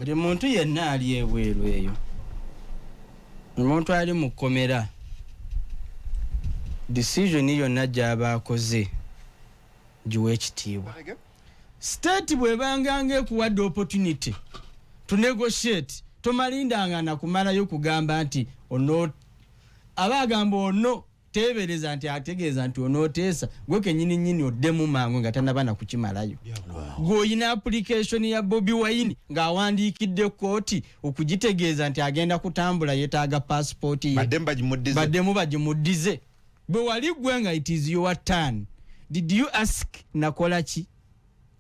Buli muntu yenna ali ebweru eyo. Omuntu ali mu kkomera. Decision yonna gy'aba akoze giwe ekitiibwa. State bw'ebanga ng'ekuwadde opportunity to negotiate tomalindanga na kumalayo kugamba nti ono abagamba ono tebereza nti ategeeza nti onooteesa gwe kenyini oddemu mangu nga tanabana kukimalayo. Gwoyina application ya Bobi Wine ng'awandiikidde kooti okugitegeeza nti agenda kutambula yeetaaga passport ye. Baddemu bagimuddize. Bwe wali gwe nga it is your turn. Did you ask nakolaki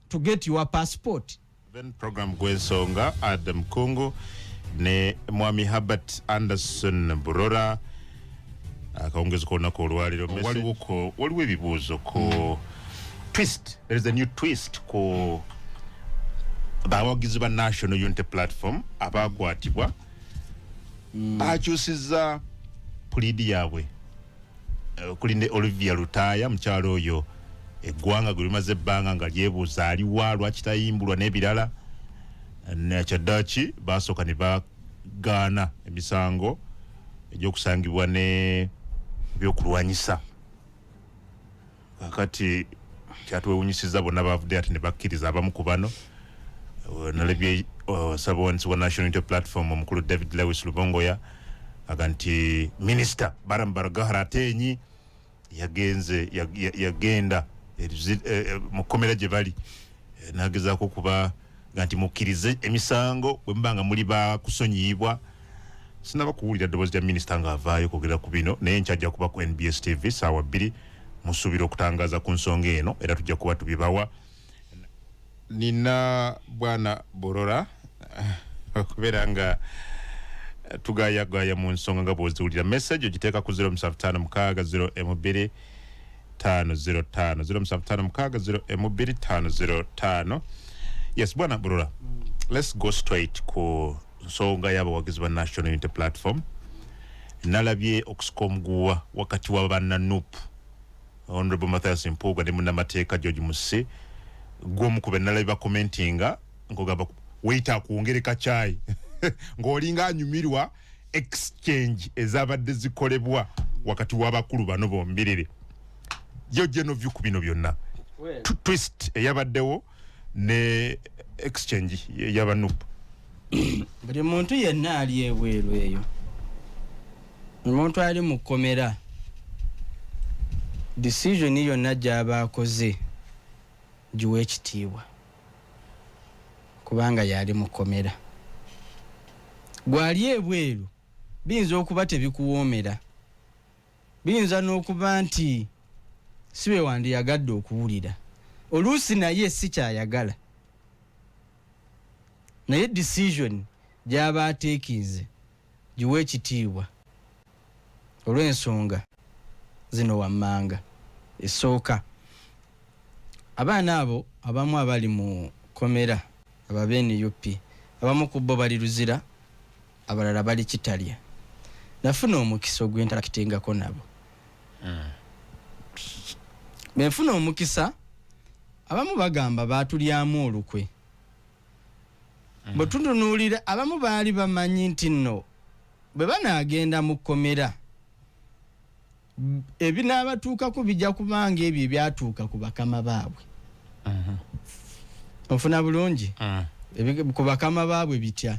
to get your passport? Then program gw'ensonga Adam Kungu ne Mwami Herbert Anderson Burola akaongeza kuona ko olwaliro waliwo ebibuuzo ko twist. There is a new twist ko abawagizi ba National Unity Platform abakwatibwa akyusiza pulidi yaabwe kulinde Olivia Lutaya mukyalo oyo eggwanga gulimaze ebbanga nga lyebuuza aliwa lwaki tayimbulwa n'ebirala nekyaddaaki basooka ne bagaana emisango egy'okusangibwa ne byokulwanyisa. Kakati kyatuwewunyisiza bonna bavudde ate ne bakkiriza abamu ku bano. Nalebye sabawanisi wa National Unity Platform omukulu David Lewis Lubongoya aga nti minisita Baramu Baragahara Atenyi yagenda mu kkomera gye bali nagezaako okuba nti mukkirize emisango bwe mubanga muli bakusonyiibwa. Sinaba kuwulira ddoboozi lya minisita ng'avaayo kwogera ku bino naye nkyajja kuba ku NBS TV ssaawa 2 musuubira okutangaaza ku nsonga eno era tujja kuba tubibawa. Nina bwana Burola okubeera nga tugayagaya mu nsonga nga bw'oziwulira. Message ogiteeka ku 0756 02505 0756 Yes, bwana Burola. Let's go straight ku nsonga y'abawagizi ba National Unity Platform. Nalabye okusika omuguwa wakati wa bannaNUP Honorable Mathias Mpuuga ne munnamateeka George Musse gw'omu ku be nalabye bakomentinga ng'ogamba weyita kuwongereka caayi ng'olinga anyumirwa exchange ezabadde zikolebwa wakati w'abakulu bano bombirire. Yo general view ku bino byonna twist eyabaddewo ne exchange y'abaNUP. Buli muntu yenna ali ebweru eyo. Omuntu ali mu kkomera. Decision yonna gy'aba akoze giwe ekitiibwa kubanga yali mu kkomera. Gwali ebweru biyinza okuba tebikuwoomera, biyinza n'okuba nti sibe wandiyagadde okuwulira, oluusi naye si kyayagala, naye decision gy'aba ateekinze giwe ekitiibwa olw'ensonga zino wammanga. Esooka, abaana abo abamu abali mu kkomera ababeNUP abamu ku bo bali Luzira abalala bali Kitalya. Nafuna omukisa ogw'entalakitengako nabo. Benfuna omukisa abamu bagamba baatulyamu olukwe. Bwe tutunuulira abamu baali bamanyi nti nno bwe banaagenda mu kkomera ebinaabatuukako bijja kubanga ebyo ebyatuuka ku bakama baabwe. Onfuna bulungi? Ku bakama baabwe bitya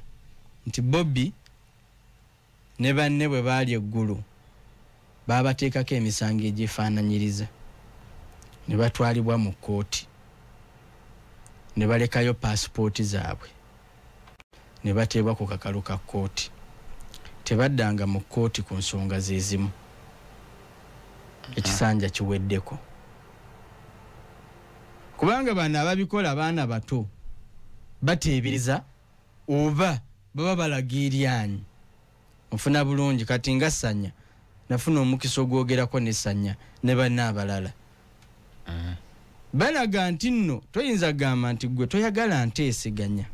nti Bobi ne banne bwe baali eggulu baabateekako emisango egyefaananyiriza ne batwalibwa mu kkooti ne balekayo paasipooti zaabwe ne bateebwa ku kakalu ka kkooti. Tebaddanga mu kkooti ku nsonga ze zimu. Ekisanja kiweddeko kubanga bano ababikola baana bato bateebereza oba baba balaga eryanyi. Nfuna bulungi kati nga Ssanya nafuna omukisa ogwogerako ne Ssanya ne banna abalala. Balaga nti nno toyinza gamba nti gwe toyagala nteeseganya.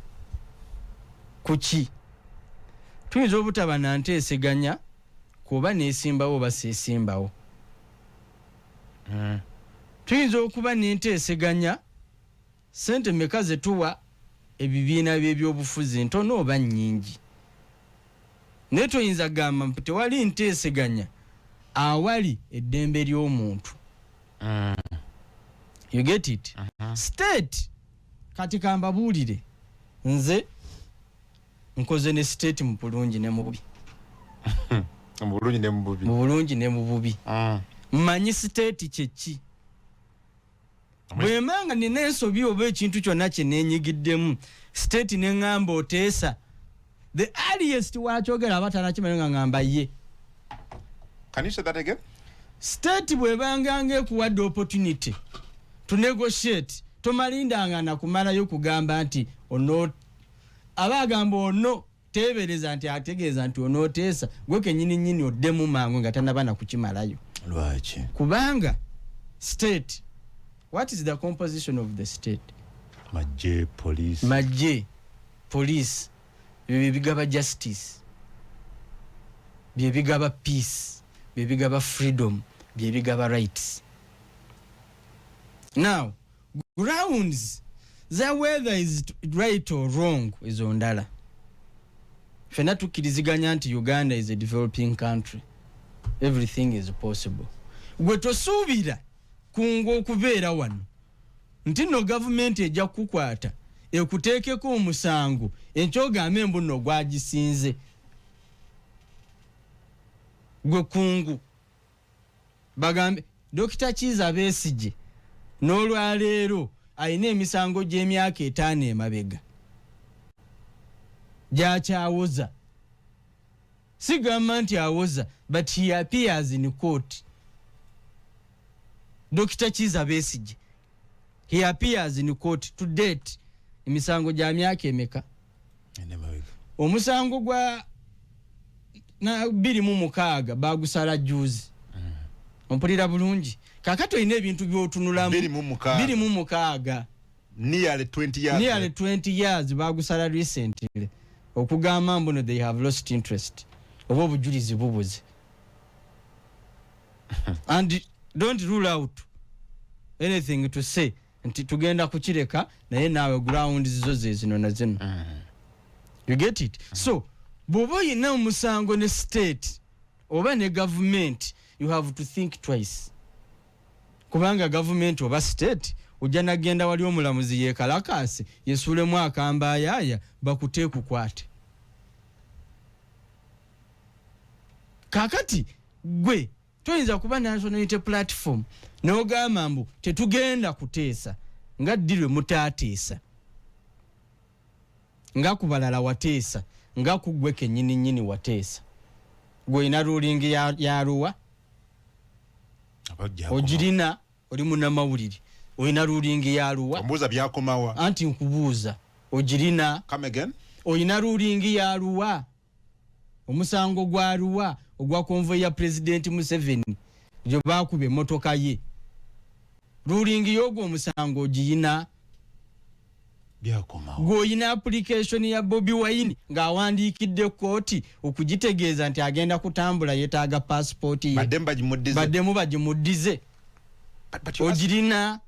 Kuki? Tuyinza obutaba na nteeseganya kuba neesimbawo oba seesimbawo. Tuyinza okuba n'enteeseganya sente meka ze tuwa ebibiina by'ebyobufuzi ntono oba nnyingi naye toyinza gamba mbu tewali nteeseganya awali eddembe ly'omuntu. You get it? State kati kambabuulire nze nkoze ne state mu bulungi ne mu bubi. Mu bulungi ne mu bubi. Mu bulungi ne mu bubi. Mmanyi state kyeki. Bwe manga nina ensobi oba ekintu kyonna kye neenyigiddemu state ne ngamba oteesa the earliest wakyogera abatanakimanyi nga ngamba ye. Can you say that again? State bwebanga ngekuwadde opportunity to negotiate tomalindanga nakumalayo kugamba nti ono abagamba ono tebereza nti ategeeza nti ono teesa gwe kenyini nyini oddemu mangu nga tanabana kukimalayo. Lwaki? Kubanga state, what is the composition of the state? Majje, police. Majje, police, bibigaba justice, bibigaba peace, bibigaba freedom, bibigaba rights. Now, grounds that whether is right or wrong is ondala. Fena tukiriziganya nti Uganda is a developing country. Everything is possible. Gwe tosuubira kungo okubeera wano nti no government ejja kukwata ekuteekeko omusango enkyogambe embu nno gwagisinze gwe kungu bagambe Dr. Kiza Besigye n'olwaleero ayina emisango gy'emyaka 5 emabega gyakyawoza si government awoza but he appears in court. Dr. Kiza Besigye he appears in court to date emisango gya myaka emeka omusango gwa na 26 bagusala juzi ompulira bulungi kakato ine ebintu byotunulamu 26 nearly 20 years bagusala recently okugamba mbuno they have lost interest obo obujulizi bubuze and don't rule out anything to say nti tugenda kukireka naye nawe ground zizo zezino na zino. You get it? So bobo yina omusango ne state oba ne government you have to think twice. Kubanga government oba state ujana genda wali omulamuzi yekalakase yesulemu akamba ayaya bakuteeku kwate. Kakati gwe toyinza kuba national unity platform n'ogamba mbu tetugenda kuteesa nga ddirwe mutaateesa nga kubalala wateesa nga kugwe kennyini nnyini wateesa gwe ina ruling ya ARUA ogirina oli munnamawulire oyina ruling ya ARUA ombuuza byakomawa anti nkubuuza ogirina come again oyina ruling ya ARUA omusango gwa ARUA ogwa convoy ya President Museveni jo bakube motoka ye ruling yogo omusango ogiyina byakomawo goyina application ya Bobi Wine nga awandiikidde kooti okugitegeeza nti agenda kutambula yetaaga passport ye baddemu bagimuddize ogirina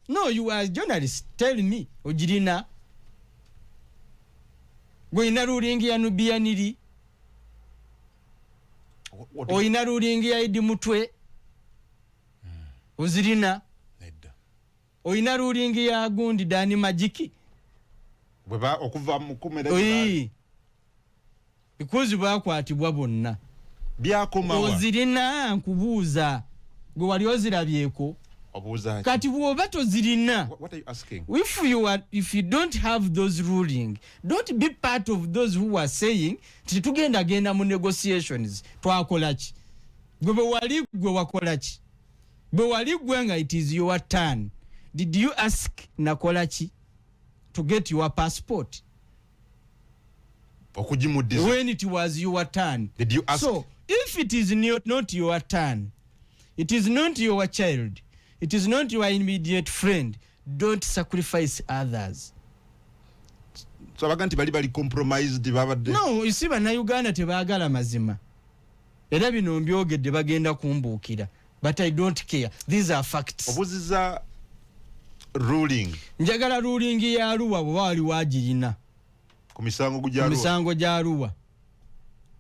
no you as journalist tell me ogirina goyina ruling ya Nubianiri oyina ruling ya Idi Mutwe ozirina oyina ruling ya Gundi Dani Majiki bweba okuva mu kumera oyi because bakwatibwa bonna byakomawa ozirina nkubuuza gwe wali ozirabyeko obuuza kati bwoba tozirina what are you asking if you don't have those ruling don't be part of those who are saying titugenda mu negotiations twakolaki gwe wali gwe wakolaki bwe wali gwe nga it is your turn did you ask nakolaki to get your passport okujimudiza when it was your turn did you ask so if it is not your turn it is not your child it is not your immediate friend don't sacrifice others so baganti bali compromised babadde no isiba na Uganda tebaagala mazima era bino mbyogedde bagenda kumbuukira but I don't care these are facts obuziza ruling njagala ruling ya ARUA wali wagirina ku misango gya ARUA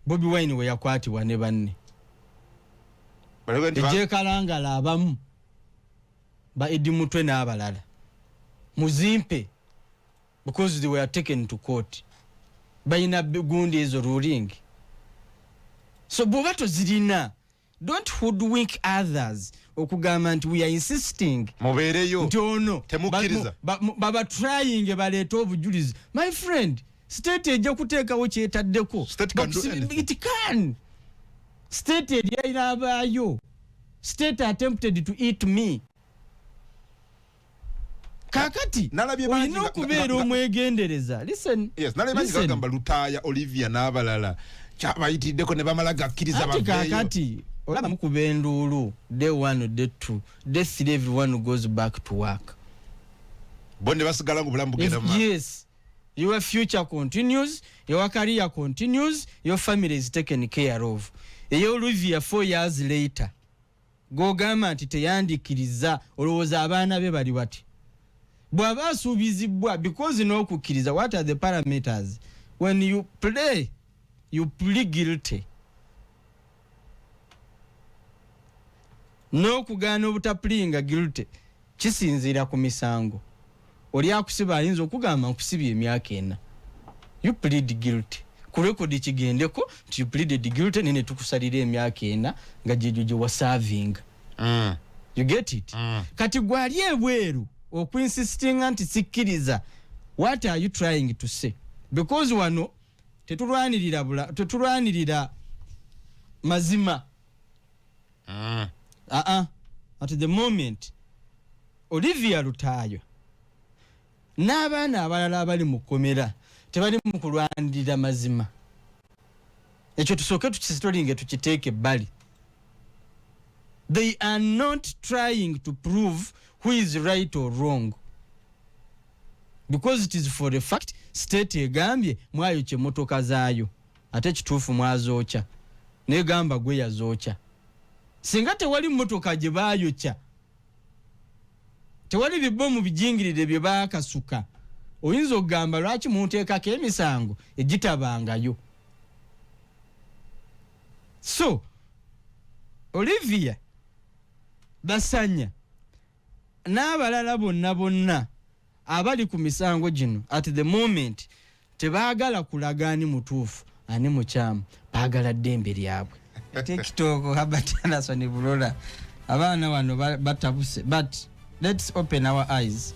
Bobi Wine we yakwatibwa ne banne je kalangala abamu ba Edi Mutwe n'abalala muzimpe because they were taken to court bayina gundi ezo ruling. So bobato zirina, don't hoodwink others okugamba nti we are insisting mubereyo nti ono temukiriza baba trying baleta obujulizi. My friend, state ejja kuteekawo kyetaddeko. It can. State eryairabaayo. State attempted to eat me. Kakati olina okubeera omwegendereza. Listen. Yes, nalebanye kagamba Lutaya, Olivia n'abalala kyabayitiddeko ne bamala gakkiriza babeeyo. Kakati olaba mukuba enduulu day 1 day 2 day 3 everyone goes back to work. Bonde basigala ngo bulamu bugenda mu. Yes, your future continues, your career continues, your family is taken care of. Eyo Olivia 4 years later gogamba nti teyandikiriza olowooza abaana be bali bati bw'aba asuubizibwa because n'okukkiriza. What are the parameters? When you plead guilty. N'okugaana obutapulinga guilty kisinziira ku misango. Oli akusiba ayinza okugamba nkusibye emyaka 4. You plead guilty. Ku record kigendeko nti you pleaded guilty nene tukusalira emyaka 4 nga gye wa serving. You get it? Kati gwali ebweru okuinsisting anti sikkiriza. What are you trying to say? Because wano tetulwanirira mazima. At the moment Olivia Lutayo n'abaana abalala abali mu kkomera tebali mu kulwanirira mazima. Ekyo tusooke tukisitolinge tukiteeke ebbali. They are not trying to prove who is right or wrong, because it is for a fact state egambye mwayokya emmotoka zaayo ate kituufu mwazookya negamba gwe yazookya. Singa tewali mmotoka gye baayokya, tewali bibomu bijingirire bye baakasuka, oyinza okugamba lwaki munteekako emisango egitabangayo. So Olivia basanya n'abalala bonna abali ku misango gino at the moment tebaagala kulagaani mutuufu ani mukyamu, baagala ddembe lyabwe. TikTok habatana soni Burola abaana wano batabuse. But let's open our eyes.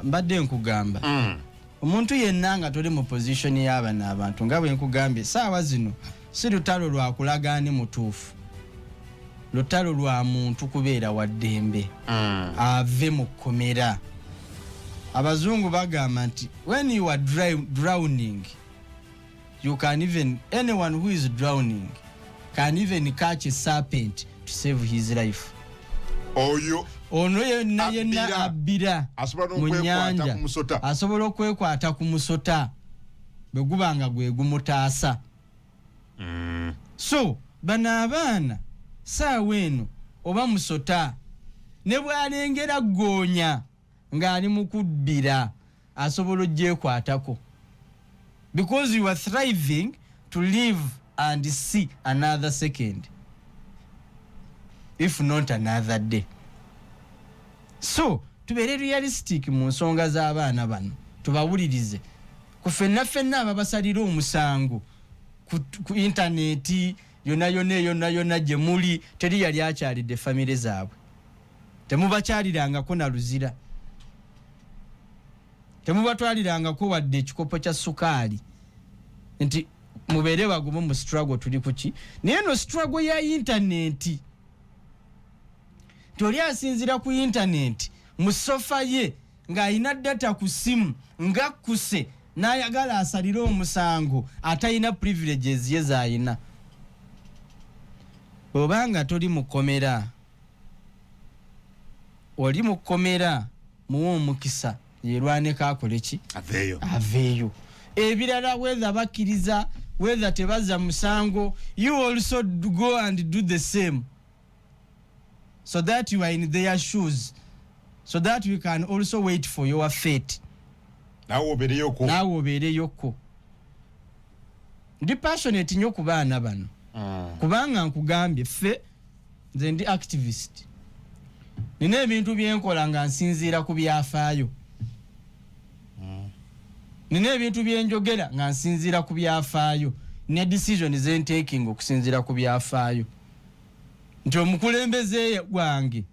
Mbadde nkugamba omuntu yenna nga toli mu position y'abaana abantu nga bwe nkugambye saawa zino si lutalo lwa kulagaani mutuufu, lutalo lwa muntu kubeera wa ddembe ave mu kkomera. Abazungu bagamba nti when you are drowning you can even, anyone who is drowning can even catch a serpent to save his life. Oyo ono yenna abbira mu nnyanja asobola okwekwata ku musota bwe gubanga gwe gumutaasa. So bano abaana saawa eno oba musota ne bw'alengera ggoonya ng'ali mu kubbira asobola ogyekwatako, because you are thriving to live and see another second, if not another day. So tubeere realistic mu nsonga z'abaana bano, tubawulirize ku ffenna ababasalira omusango ku intaneti yonna gye muli. Teri yali akyalidde famire zaabwe, temubakyalirangako na luzira, temubatwalirangako wadde ekikopo kya sukaali nti mubeere bagumu mu struggle tuli kuki. Naye no struggle ya intaneti, toli asinzira ku intaneti mu sofa ye ng'ayina data ku simu ngakkuse n'ayagala asalire omusango atayina privileges ye zaayina. Obanga toli mu kkomera, oli mu kkomera muwe omukisa yerwaneko akole ki aveeyo. Ebirala whether bakkiriza whether tebazza musango, you also go and do the same so that you are in their shoes, so that we can also wait for your fate. Nawe obereyoko. Ndi passionate nnyo ku baana bano. Kubanga nkugambye ffe nze ndi activist. Nina ebintu byenkola nga nsinziira ku byafaayo. Nina ebintu byenjogera nga nsinziira ku byafaayo. Ne decision ze taking okusinziira ku byafaayo. Nti omukulembeze gwange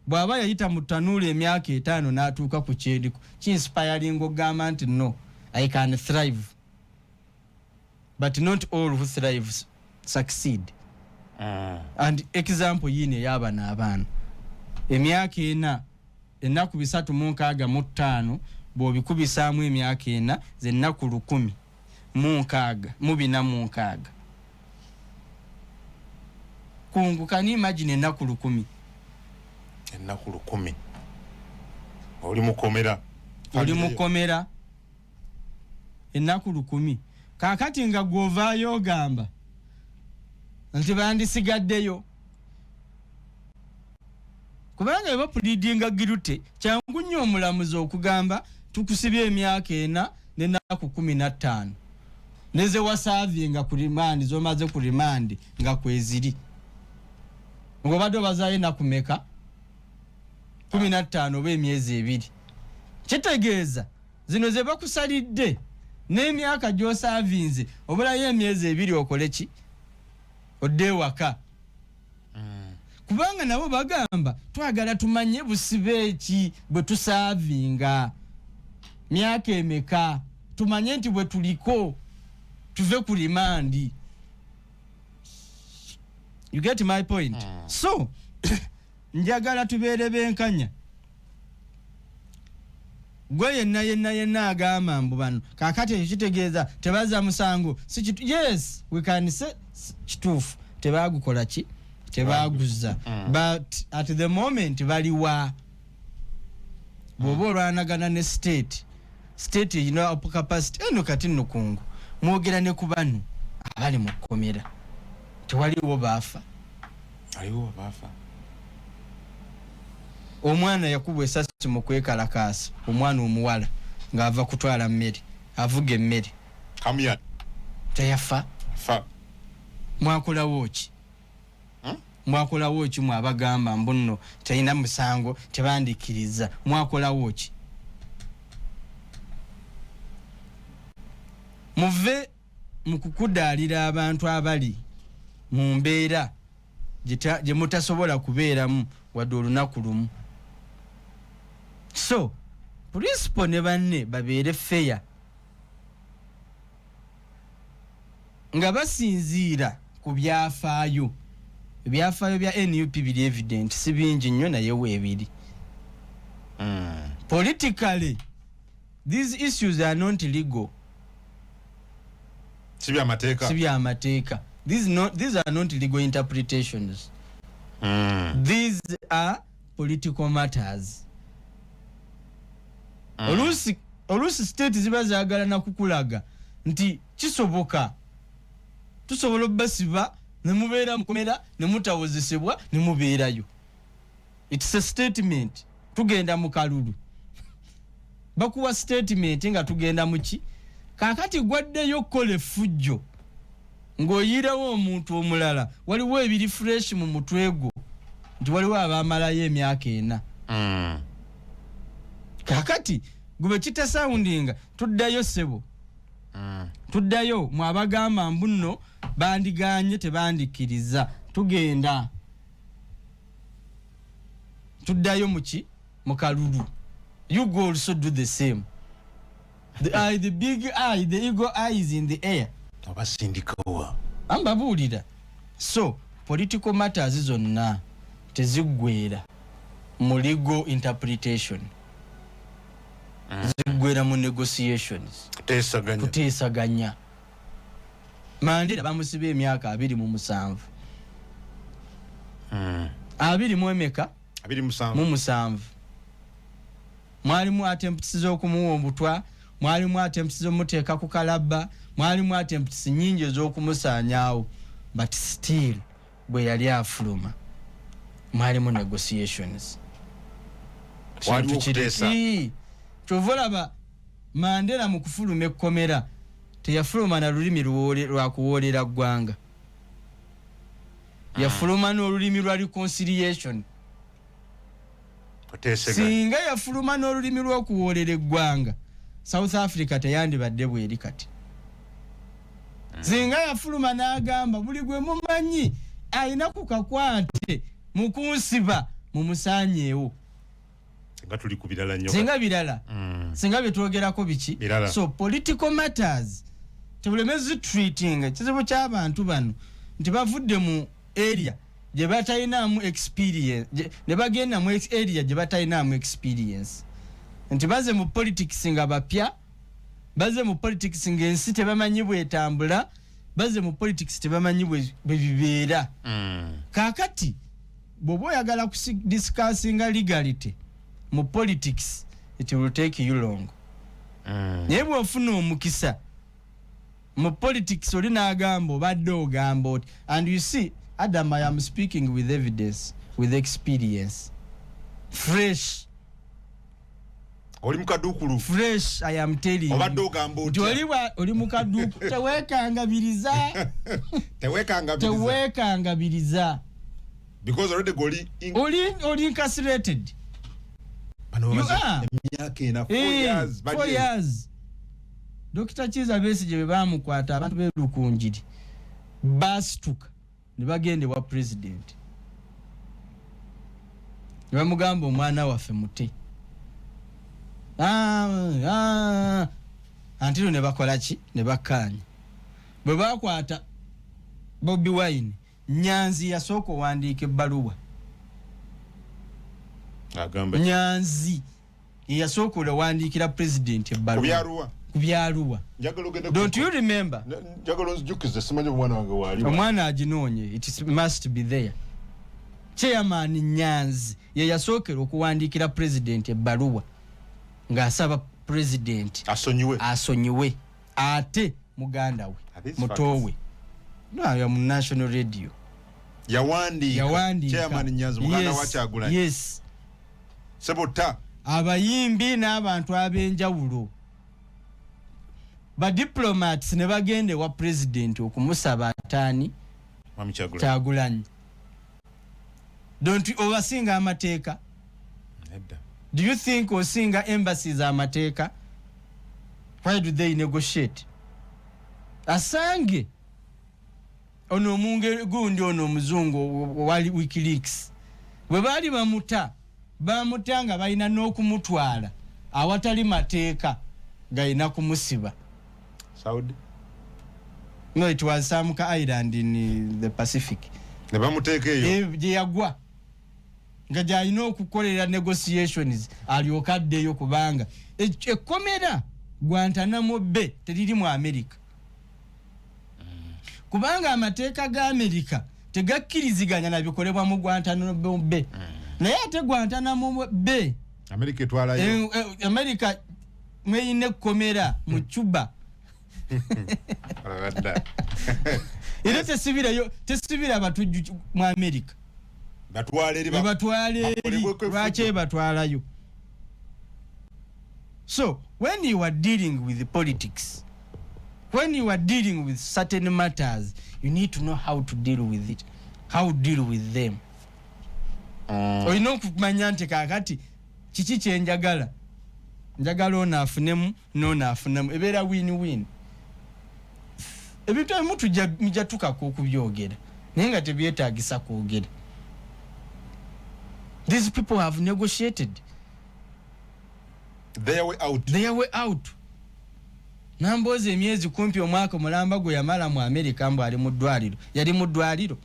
bw'aba yayita mu ttanuulu emyaka 5 n'atuuka ku kyeriko ki-inspiring ogamba nti no, I can thrive. But not all who thrive succeed. And example yine yaba n'abaana. Emyaka 4 ennaku 365 bw'obikubisaamu emyaka 4 ze nnaku 1,646. Kungu, can you imagine ennaku 10? Ennaku 10. Oli mukomera. Ennaku 10. Kakati nga gwovaayo ogamba nti bandisigaddeyo. Kubanga eba pleadinga girute kyangu nnyo omulamuzi okugamba tukusibye emyaka 4 n'ennaku 15. Neze wasaavinga ku remand zomaze ku remand nga kweziri. Ngo bado bazaye na kumeka 15 oba emyezi 2. Kitegeeza zino ze bakusalidde n'emyaka gy'osaavinze obulayo emyezi 2 okole ki? Odde waka. Kubanga nabo bagamba twagala tumanye busibe ki bwe tusaavinga myaka emeka, tumanye nti bwe tuliko tuve ku remand. You get my point? So njagala tubeere benkanya. Gwe yenna agamba mbu bano kakati ekitegeeza tebaza musango si kitu. Yes, we can say kituufu tebagukola ki tebaguza. But at the moment baliwa bw'oba olwanagana ne state erina capacity eno kati nno kungu mwogera ne ku bano abali mu kkomera tewaliwo baafa. Omwana yakubwa essasi mu kwekalakaasa, omwana omuwala ng'ava kutwala mmere avuga emmere teyafa. Mwakolawo ki? Mwakolawo ki mwabagamba mbu nno talina musango tebandikiriza? Mwakolawo ki? Muve mu kukudaalira abantu abali mu mbeera gye mutasobola kubeeramu wadde olunaku lumu. So principle ne banne babeere fair nga basinziira ku byafaayo. Ebyafaayo bya NUP biri evident, si bingi nnyo naye weebiri. Politically these issues are not legal. Si byamateeka. These are not legal interpretations. These are political matters. Oluusi state ziba zaagala na kukulaga nti kisoboka tusobola obbasiba ne mubeera mukomera ne mutawozesebwa ne mubeerayo. It's a statement. Tugenda mu kalulu bakuwa statement nga tugenda mu ki? Kakati gwaddeyo kola effujjo ng'oyiirawo omuntu omulala, waliwo ebiri fresh mu mutwe gwo nti waliwo abaamalayo emyaka 4. Kakati gube kitasoundinga tuddayo sebo. Tuddayo mwabagamba mbu nno bandiganye tebandikiriza tugenda. Tuddayo muki? Mu kalulu. You go also do the same. The big eye, the eagle eye is in the air. Abasindikawa. Ambabuulira. So political matters zonna teziggwera mu legal interpretation. Ziggwera mu negotiations. Kuteesaganya. Mandela bamusiba emyaka 27. 27. 27. Mwalimu attempts z'okumuwa obutwa, mwalimu attempts z'omuteeka ku kalabba, mwalimu attempts nnyingi ez'okumusaanyaawo, but still bwe yali afuluma mwalimu negotiations. waliwo okuteesa kyovolaba Mandela mu kufuluma ekkomera teyafuluma na lulimi lwakuwoolera ggwanga, yafuluma n'olulimi lwa reconciliation. Singa yafuluma n'olulimi lw'okuwoolera eggwanga, South Africa teyandibadde bweri kati. Singa yafuluma n'agamba buli gwe mumanyi ayina ku kakwate mu kunsiba mu musaanyeewo, nga tuli ku birala nnyo, singa birala singa byetwogerako biki. So political matters tebulemezi treating kizibu ky'abantu bano nti bavudde mu area gye batayinamu experience, ne bagenda mu area gye batayinamu experience, nti baze mu politics nga bapya, baze mu politics ng'ensi tebamanyi bwetambula, baze mu politics tebamanyi bwe bibeera. Kaakati bw'oba oyagala discussinga legality mu politics, it will take you long. Naye bw'ofuna omukisa mu politics oli n'agamba obadde ogamba oti, and you see Adam, I am speaking with evidence, with experience, fresh. Oli mukadukulu Fresh, I am telling you. Obadde ogamba oti oli mukaduku tewekangabiriza tewekangabiriza because already goli oli incarcerated. You are emyaka ena 4 years. Dr. Chiza Besigye bamukwata abantu berukunjiri bastuka ne bagende wa president, ne bamugamba omwana waffe muti antino ne bakola ki, ne bakkaanya. Bwe bakwata Bobi Wine, Nyanzi yasooka owandiika ebbaluwa. Nyanzi yasooka owandiikira president ebbaluwa ku byaluwa. Don't you remember? Omwana aginoonye, it must be there. Chairman Nyanzi ye yasookera okuwandiikira president ebbaluwa ng'asaba president asonyiwe ate muganda we mutowe nayo mu national radio yawandiika Chairman Nyanzi muganda wa Kyagulanyi. Yes. Sebota abayimbi n'abantu ab'enjawulo ba diplomats ne bagende wa president okumusaba ataani Mami Kyagulanyi. Don't you oversinga amateeka? Do you think osinga embassies amateeka? Why do they negotiate? Asange ono munge gundi ono muzungu wali WikiLeaks bwe bali bamutanga balina n'okumutwala awatali mateeka galina kumusiba. Saudi? No, it was some island in the Pacific. Ne bamuteeka eyo gye yagwa nga gy'alina okukolera negotiations alyoka addeyo kubanga ekkomera Guantanamo Bay teriri mu America. Kubanga amateeka ga America tegakkiriziganya na bikolebwa mu Guantanamo Bay. Naye ate Guantanamo Bay America etwalayo America mweyina ekkomera mu Cuba. Ine tesibira abatujju mu America. Batwale lwaki batwalayo. So when you are dealing with the politics, when you are dealing with certain matters, you need to know how to deal with it, how to deal with them. Olina okumanya nti kakati kiki kyenjagala ono afunemu n'ono afunemu, ebeera win-win. Ebintu ebimu tujatukako okubyogera naye nga tebyetaagisa kwogera. These people have negotiated their way out. Namboze emyezi kumpi omwaka mulamba gwe yamala mu America mbu ali mu ddwaliro. Yali mu ddwaliro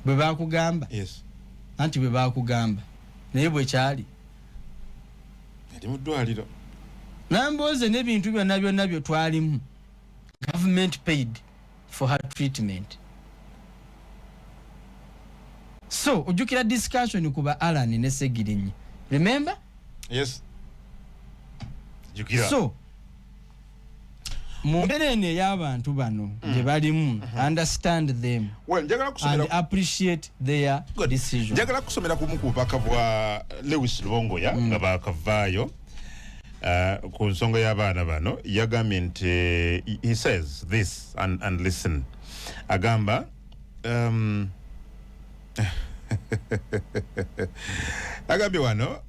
bwe bakugamba. Yes. Anti bwe bakugamba naye bwe kyali yali mu ddwaliro. Namboze n'ebintu byonna byo twalimu. Government paid for her treatment. So ojukira discussion kuba Alan ne Segirinyi. Remember? Yes. Jukira. So Mumberene y'abantu bano gye balimu understand them and appreciate their decision. Njagala kusomera ku bubaka bwa Lewis Lubongoya nga bakavaayo ku nsonga y'abaana bano yagambye nti he says this and listen. Agamba agambye wano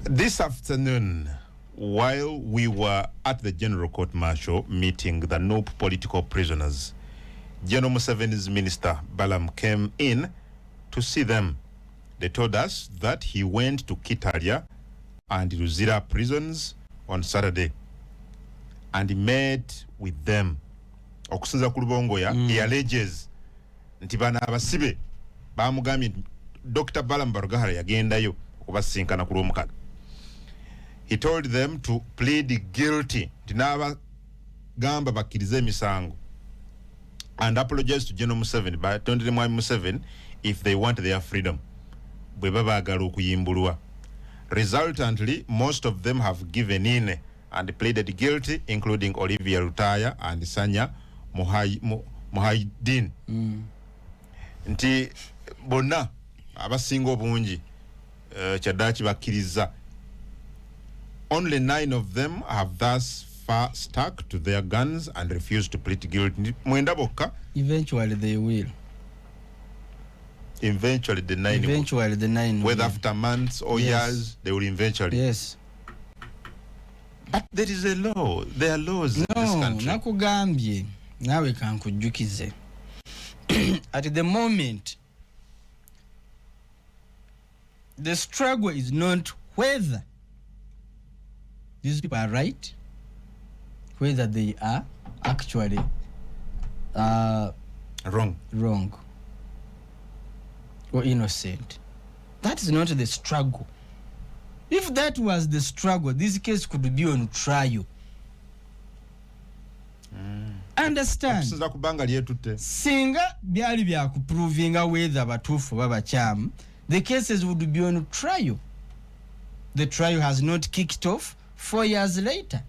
this afternoon, while we were at the General Court Martial meeting the NUP political prisoners, General Museveni's minister Balam came in to see them. They told us that he went to Kitalia and Ruzira prisons on Saturday and he met with them. Okusinza ku Lubongoya, he alleges nti bana Basibe bamugambye Dr. Balam Barugahara yagendayo okubasinkana ku Lwomukaga. He told them to plead guilty tinaba gamba bakirize emisango and apologize to General Museveni by telling Museveni if they want their freedom. Bwe babagala okuyimbulwa. Resultantly, most of them have given in and pleaded guilty, including Olivia Rutaya and Sanya Muhaidin. Nti bonna abasinga obungi kyaddaaki bakkiriza. Only 9 of them have thus far stuck to their guns and refused to plead guilty. Mwenda bokka. Eventually they will. Eventually the 9 will. Whether after months or years, they will eventually. Yes. But there is a law. There are laws in this country. Nakugambye nawe kankujjukize. At the moment, the struggle is not whether these people are right, whether they are actually wrong or innocent. That is not the struggle. If that was the struggle, this case could be on trial. Understand? Singa byali bya kuprovinga whether batufu babacham, the cases would be on trial. The trial has not kicked off 4 years later.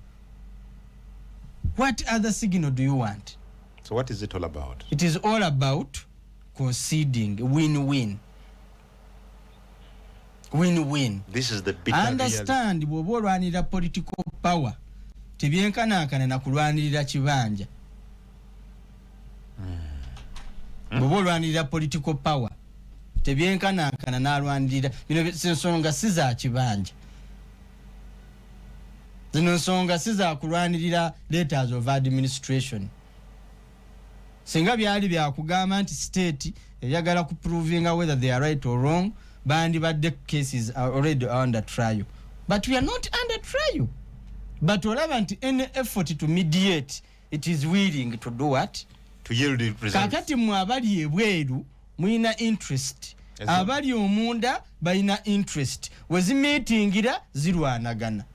What other signal do you want? So what is it all about? It is all about conceding win-win. Win-win. This is the bitter understand bw'oba olwanirira political power tebyenkanankana na kulwanirira kibanja. Bw'oba olwanirira political power tebyenkanankana n'alwanirira bino ensonga si za kibanja. Zino nsonga si za kulwanirira letters of administration. Singa byali byakugamba nti state eyagala kuprovinga whether they are right or wrong, bandi badde cases are already under trial. But we are not under trial. But olaba nti any effort to mediate, it is willing to do what? To yield the results. Kakati mu abali ebweru muina interest. Abali omunda baina interest. Wezi meetingira zirwanagana.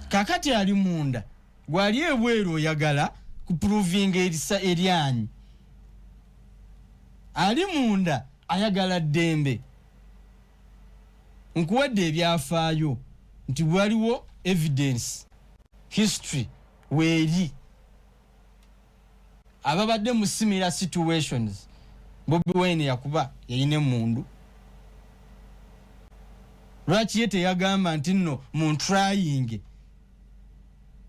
Kakati ali munda gwali ebweru oyagala kuprovinga erisa eryanyi. Ali munda ayagala ddembe. Nkuwadde ebyafaayo nti waliwo evidence history weeri ababadde mu similar situations. Bobi Wine yakuba yayine mundu. Lwaki ye teyagamba nti nno mu trying?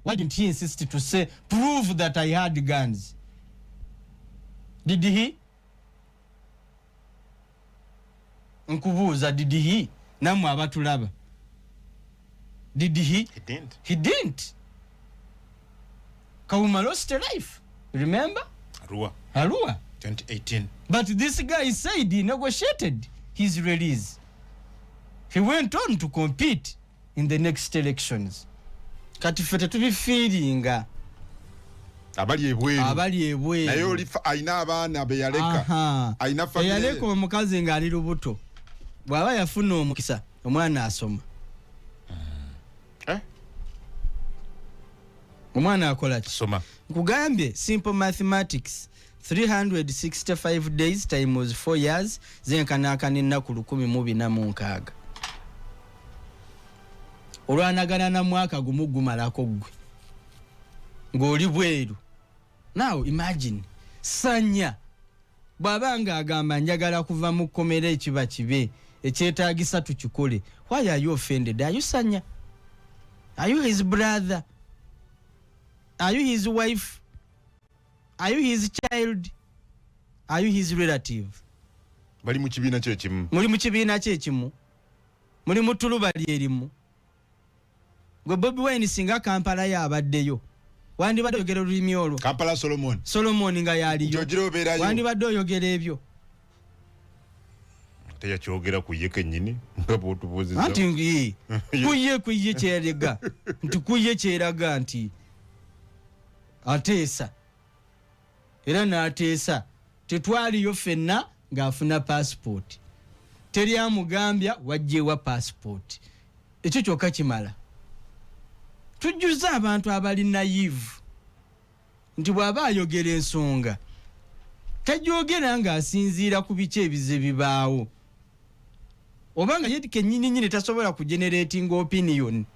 Why didn't he insist to say, prove that I had guns? Did he? Nkubuuza, did he? Namwe abatulaba. Did he? He didn't. He didn't. Kawuma lost a life. Remember? Arua. 2018. But this guy said he negotiated his release. He went on to compete in the next elections. Kati fete tubifiringa abali ebweru naye oli aina abaana be yaleka aina family yaleka omukazi nga ali lubuto bwaba yafuna omukisa omwana asoma omwana akola kisoma nkugambye simple mathematics 365 days times 4 years zenkanaakana ennaku 146 olwanagana na mwaka gumu gumalako gwe ng'oli bweru. Now imagine sanya bw'abanga agamba njagala kuva mu kkomera ekiba kibe ekyetaagisa tukikole. Why are you offended? Are you sanya? Are you his brother? Are you his wife? Are you his child? Are you his relative? Bali mu kibiina kye kimu. Muli mu kibiina kye kimu. Muli mu tuluba lyerimu. Gwe Bobi Wine singa Kampala yabaddeyo. Wandibadde oyogera olulimi olwo. Kampala Solomon nga yaliyo. Wandibadde oyogera ebyo. Teyakyogera ku ye kennyini nga bw'otubuuziza. Anti kuye kyeraga. Nti kuye kyeraga nti ateesa. Era n'ateesa. Tetwaliyo ffenna ng'afuna passport. Teri amugambya wajjewa passport. Ekyo kyokka kimala. Tujjuza abantu abali naive nti bw'aba ayogera ensonga tajogera ng'asinziira ku biki ebize bibaawo obanga ye kennyini tasobola kugenerating opinion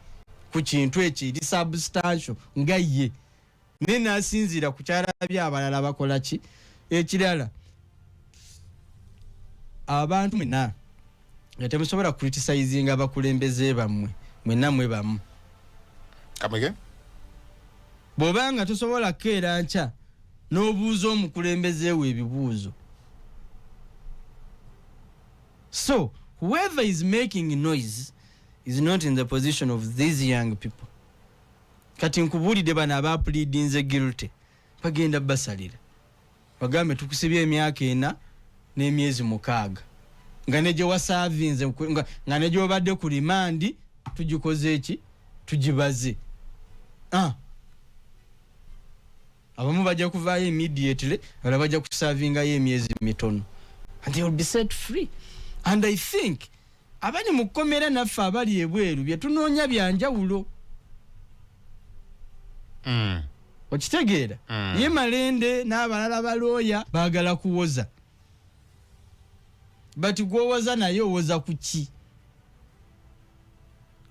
ku kintu ekiri substantial nga ye naye n'asinziira ku kyalabye abalala bakola ki. Ekirala abantu mwena nga temusobola criticizinga abakulembeze bammwe mwena mwe bamu. Kamege? Bobanga tosobola keera ncha n'obuuzo omukulembeze we ebibuuzo. So whoever is making noise is not in the position of these young people. Kati nkubulidde bano aba pleadinze guilty bagenda basalira bagambe tukusibye emyaka 4 n'emyezi 6 nga ne gye wasavinze nga ne gye obadde ku rimandi tugikoze eki tugibaze. Abamu bajja kuvaayo immediately wala bajja kusavingayo emyezi mitono and they will be set free. And I think abali mu kkomera naffe abali ebweru bye tunoonya byanjawulo. Okitegeera? Ye Malende n'abalala balooya baagala kuwoza. But gwowoza naye owoza ku ki?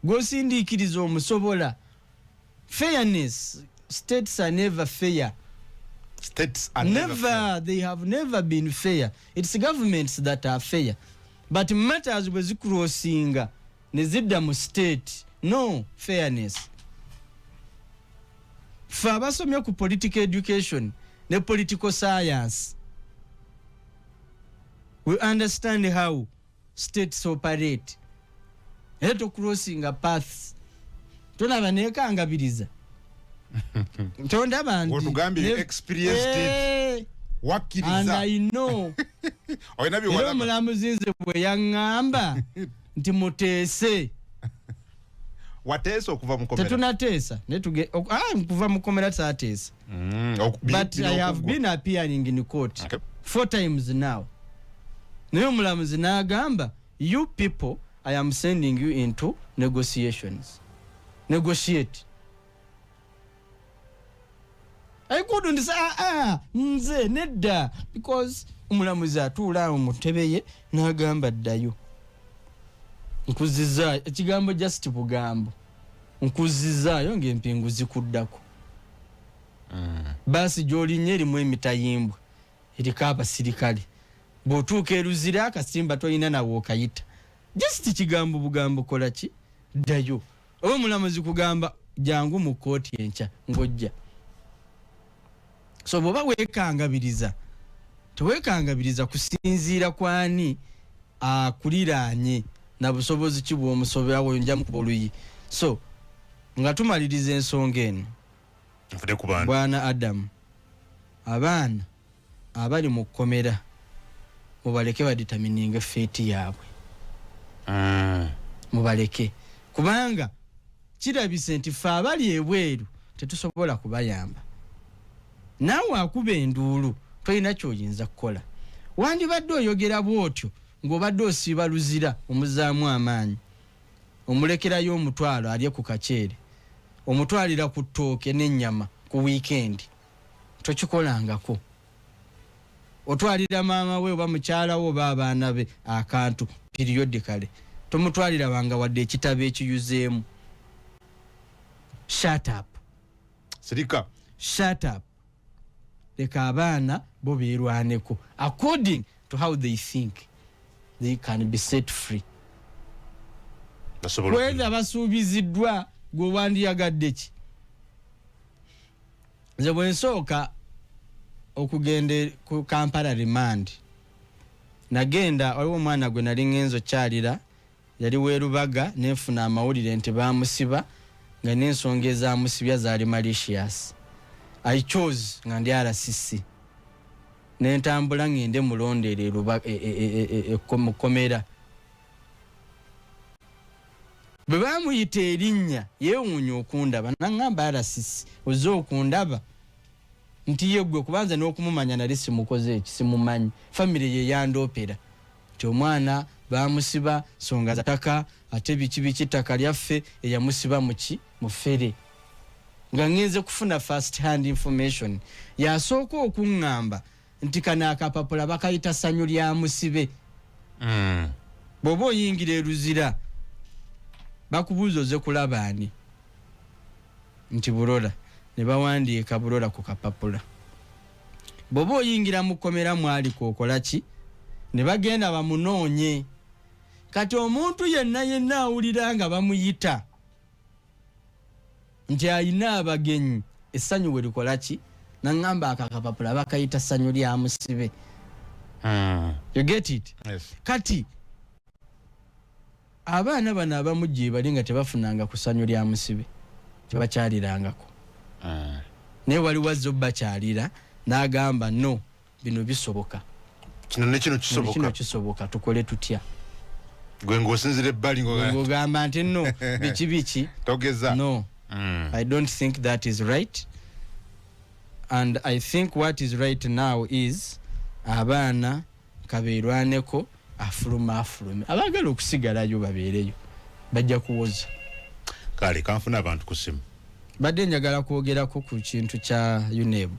Gwosindiikiriza omusobola. Fairness. States are never fair. States are never fair. They have never been fair. It's governments that are fair. But matters bwe zicrossinga ne zidda mu state, no fairness. Fa abasomye ku political education ne political science, we understand how states operate. Eto crossinga paths. Tonaba nekangabiriza. Tonda bantu. Otugambye experienced wakiriza. And I know. Oyinabi wala. Mulamuzi nze bwe yaŋŋamba nti muteese. Wateesa okuva mu komera. Tetunateesa. Kuva mu komera taateesa. But I have been appearing in court 4 times now. Naye omulamuzi n'agamba, you people, I am sending you into negotiations. Negotiate. I couldn't say nze nedda because omulamuzi atuula mu ntebe ye n'agamba ddayo. Nkuzizza ekigambo just bugambo. Nkuzizaayo ng'empingu zikuddako. Basi gy'olinnya erimu emitayimbwa eriko abasirikale. Bw'otuuka eruzira akasimba tolina nawe okayita. Just kigambo bugambo kola ki? Ddayo. Oba omulamuzi kugamba jangu mu kooti enkya ng'ojja. So bw'oba weekangabiriza, teweekangabiriza kusinziira kwani akuliraanye na busobozi ki bw'omusobera bw'onjamu ku oluyi. So nga tumaliriza ensonga eno, Bwana Adam, abaana abali mu kkomera mubaleke baditamininge feeti yaabwe. Mubaleke kubanga kirabise nti ffe abali ebweru tetusobola kubayamba. Naawe akuba enduulu tolina ky'oyinza kukola. Wandibadde oyogera bw'otyo ng'obadde osiiba luzira omuzaamu amaanyi, omulekerayo omutwalo alye ku kaceere, omutwalira ku ttooke n'ennyama ku wiikendi, tokikolangako. Otwalira maama we oba mukyala we oba abaana be akantu periodically, tomutwalira banga wadde ekitabo ekiyuzeemu shut up Sirika shut up leka abaana bo beerwaneko according to how they think they can be set free kweza basuubiziddwa gwe wandiyagadde ki nze bwe nsooka okugenda ku Kampala remand nagenda waliwo omwana gwe nali ngenzo kyalira yali we Rubaga nenfuna amawulire nti bamusiba nga n'ensonga ezaamusibya zaali malicious. I chose nga ndi RCC nentambula ngende mulondere Rubaga mukomera bwe bamuyita erinnya yeewuunya okundaba nangamba RCC oze okundaba nti yegwe kubanza n'okumumanya nali simukoze eki simumanyi family ye yandoopera nti omwana bamusiba songa zataka ate biki ttaka lyaffe eyamusiba muki mufere nga ngenze kufuna first hand information yasooka okuŋŋamba nti kana akapapula bakayita ssanyu lya musibe bw'oba oyingira eruzira bakubuuza oze kulaba ani nti Burola ne bawandiika Burola ku kapapula bw'oba oyingira mu kkomera mwali kookola ki ne bagenda bamunoonye kati omuntu yenna awulira nga bamuyita nti ayina abagenyi essanyu we likola ki naŋŋamba akakapapula bakayita ssanyu lya musibe you get it yes. Kati abaana bano abamujje bali nga tebafunanga ku ssanyu lya musibe tebakyalirangako naye wali wazze bakyalira n'agamba no bino bisoboka kino kisoboka tukole tutya gwe ng'osinzira ebbali ng'ogamba nti no biki togeza no I don't think that is right and I think what is right now is abaana kabeerwaneko afulume abagala okusigalayo babeereyo bajja kuwoza kale kanfuna abantu ku simu badde njagala kwogerako ku kintu kya UNEB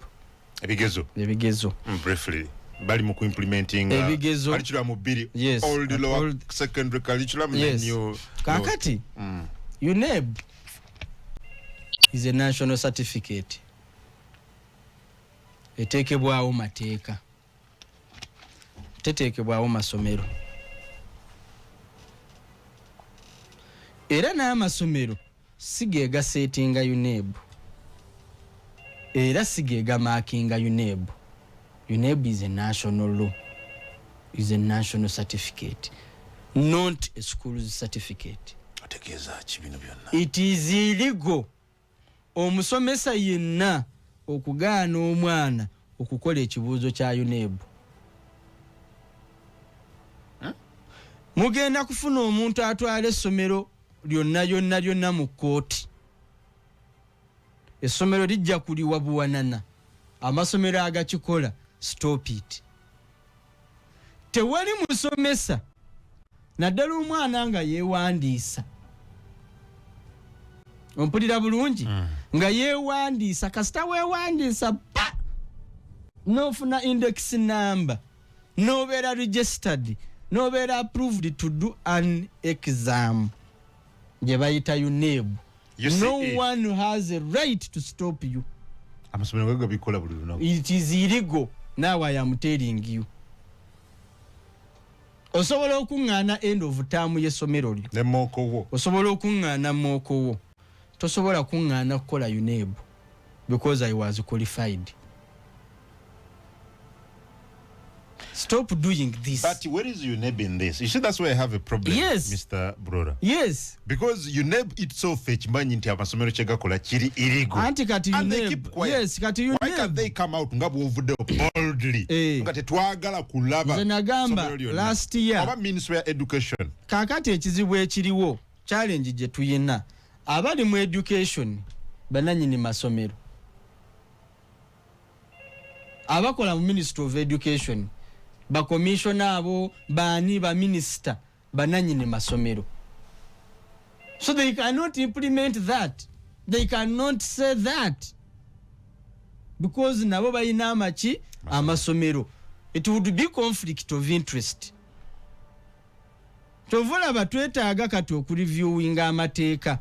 ebigezo briefly bali mu implementing ebigezo curriculum bbiri yes, old lower secondary curriculum yes. new kakati UNEB is a national certificate eteekebwawo mateeka teteekebwawo masomero era n'amasomero sigeega setinga UNEB era sigeega maakinga UNEB. UNEB is a national law, is a national certificate, not a school's certificate. It is illegal omusomesa yenna okugaana omwana okukola ekibuuzo kya UNEB. Mugenda kufuna omuntu atwala essomero lyonna mu kkooti. Essomero lijja kuliwa buwanana. Amasomero agakikola stop it. Tewali musomesa naddala omwana nga yeewandiisa. Ompulira bulungi nga yeewandiisa kasita weewandiisa pa nofuna index number nobeera registered nobeera approved to do an exam gye bayita UNEB. No one has a right to stop you. Amasomero gabikola buli lunaku. It is illegal. Now I am telling you. Osobola okuŋŋaana end of term y'essomero lyo. Ne mooko wo. Osobola okuŋŋaana mooko wo. Tosobola kuŋŋaana kukola UNEB because I was qualified. Stop doing this. But where is UNEB in this? You see, that's why I have a problem, yes. Mr. Burola. Yes. Because UNEB itself ekimanyi nti amasomero chegakola kiri illegal. Anti kati and UNEB. They keep quiet. Yes, kati UNEB. Why can't they come out nga bwovudde boldly? Nga tetwagala kulaba. Nze nagamba last year. Oba Ministry of Education. Kakati ekizibu ekiriwo challenge gye tuyina. Abali mu education bananyini masomero. Abakola mu Ministry of Education. Ba commissioner abo bani ba minister bananyini masomero. So they cannot implement that. They cannot say that. Because nabo bayina amachi amasomero. It would be conflict of interest. Tovola batwetaaga kati okureviewinga amateeka.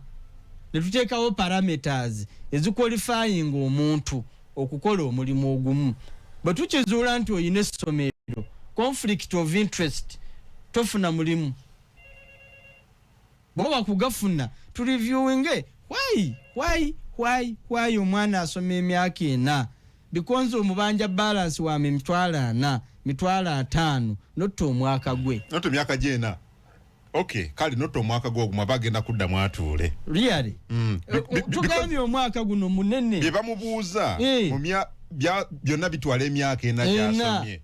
ne tuteekawo parameters eziqualifying omuntu okukola omulimu ogumu bwe tukizuula nti oyina essomero conflict of interest tofuna mulimu bwoba kugafuna tu reviewing why omwana asoma emyaka 4 because omubanja balance wa mitwala 4 mitwala 5 noto omwaka gwe noto myaka jena okay kali noto omwaka gwe oguma bagenda kudda mwatuule really tugambye omwaka guno munene bye bamubuuza mumya byonna bitwala emyaka 4 gyasomye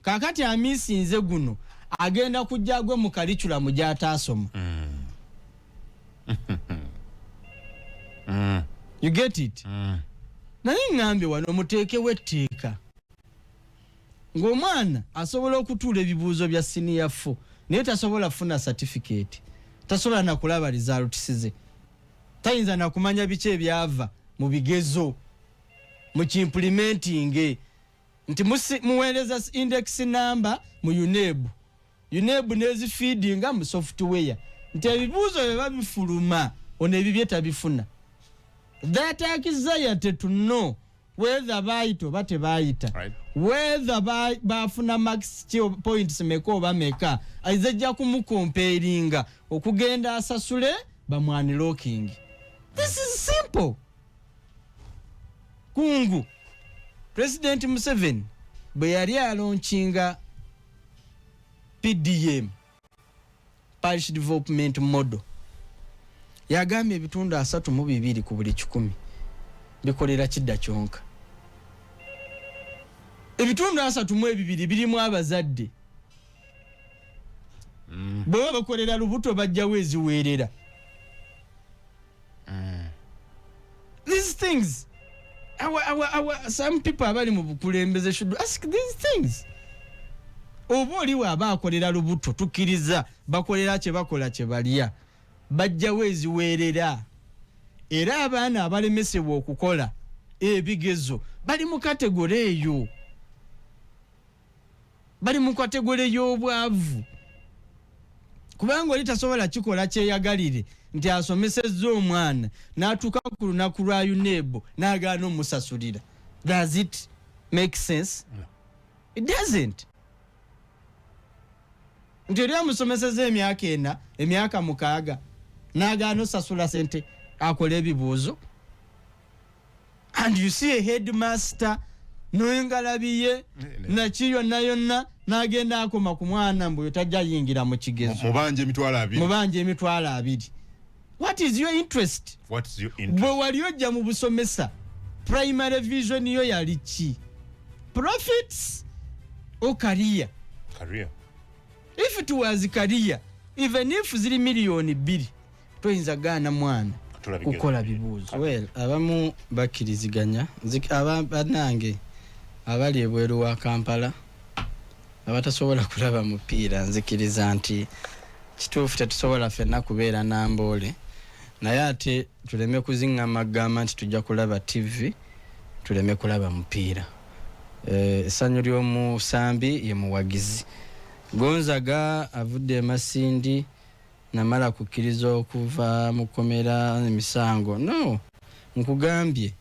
kakati amisinze guno agenda kujja gwe mu curriculum gy'ataasoma you get it naye ngambe wano muteekewo etteeka ng'omwana asobola okutuula ebibuuzo bya senior 4 naye tasobola kufuna certificate tasobola na kulaba results ze tayinza na kumanya biki ebyava mu bigezo mu implementing nti muweereza index number mu UNEB nezi feeding mu software nti ebibuuzo bye babifuluma ono ebibye tabifuna that anxiety to know whether baito bate baita right. Whether bafuna max points meka oba meka aizajja kumukomperinga okugenda asasule bamwani locking. This is simple. Kungu President Museveni bwe yali alaunchinga PDM Parish Development Model yagambye ebitundu 32 ku buli 100 bikolera kidda kyonka. Ebitundu 32 birimu abazadde bwe bakolera lubuto bajjawo eziweerera. These things some people abali mu bukulembeze should ask these things. Oba oliwo abakolera lubuto tukkiriza bakolera kye bakola kye balya bajjawo eziweerera era abaana abalemesebwa okukola ebigezo bali mu kategori eyo, bali mu kategori y'obwavu kubanga oli tasobola kikola kyeyagalire nti asomesezza omwana n'atuuka ku lunaku lwa UNEB n'agaana omusasulira. Does it make sense? No. It doesn't. Nti oli amusomesezza emyaka 4 emyaka 6 n'agaana osasula sente akola ebibuuzo. And you see a headmaster noengalabiye nakiyo yonna n'agenda akoma ku mwana mbu yotajja yingira mu kigezo mubanje emitwalo 2. What is your interest? What is your interest? Bwe wali ojja mu busomesa primary vision yo yali ki? Profits or career? Career. If it was career, even if ziri million 2 toyinza gaana mwana kukola bibuuzo. Well, abamu bakiriziganya abanange abali ebweru wa Kampala abatasobola kulaba mupiira nzikiriza nti kituufu tetusobola ffenna kubeera namboole naye ate tuleme kuziŋŋama gamba nti tujja kulaba TV tuleme kulaba mupiira. Essanyu ly'omusambi ye muwagizi Gonzaga avudde e Masindi namala kukkiriza okuva mu komera emisango. No, nkugambye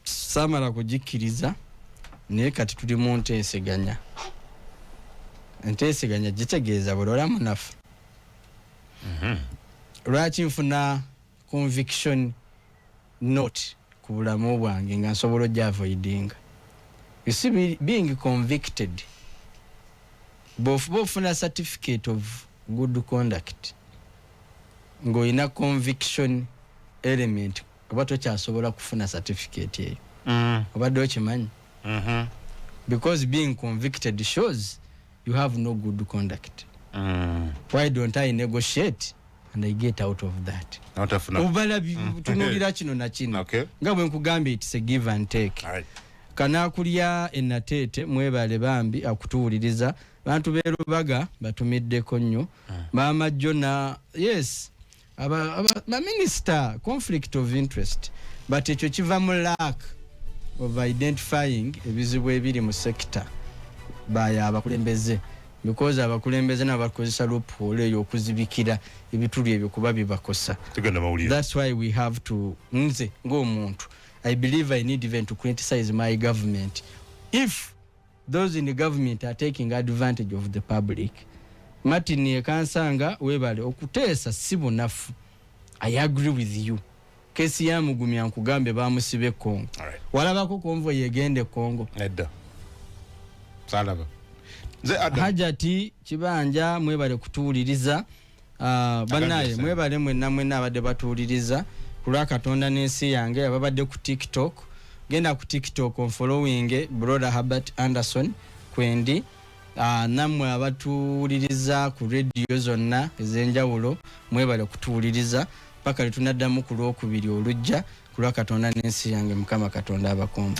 samala kugikkiriza naye kati tuli mu nteeseganya. Enteeseganya gitegeeza Burola munafu. Lwaki nfuna conviction note ku bulamu bwange nga nsobola ogya avoidinga. You see, being convicted bofuna certificate of good conduct ng'olina conviction element oba tokyasobola kufuna certificate eyo. Obadde okimanyi? Because being convicted shows you have no good conduct. Why don't I negotiate and I get out of that? Obala tunulira kino na kino nga bwe nkugambye it's a give and take. Kanaakulya ennateete mwebale bambi akutuwuliriza bantu be Rubaga batumiddeko nnyo maama Jona yes aba minister conflict of interest but ekyo kiva mu lack of identifying ebizibu ebiri mu sector baya abakulembeze because abakulembeze n'abakozesa loophole eyo okuzibikira ebituli ebyo kuba bibakosa. That's why we have to nze ng'omuntu I believe I need even to criticize my government if those in the government are taking advantage of the public. Martin Yekansanga webale okuteesa si bunafu. I agree with you. Kesi ya Mugumya nkugambe bamusibe Kongo. Walabako convoy yegende Kongo. Nedda. Salaba. Hajati Kibanja mwebale kutuuliriza banaye mwebale mwenna abadde batuuliriza kulwa Katonda n'ensi yange ababadde ku TikTok genda ku TikTok on following Brother Herbert Anderson kwendi namwe abatuuliriza ku radio zonna ez'enjawulo mwebale kutuuliriza paka tunaddamu ku Lwokubiri olujja kulwa Katonda n'ensi yange Mukama Katonda abakuume.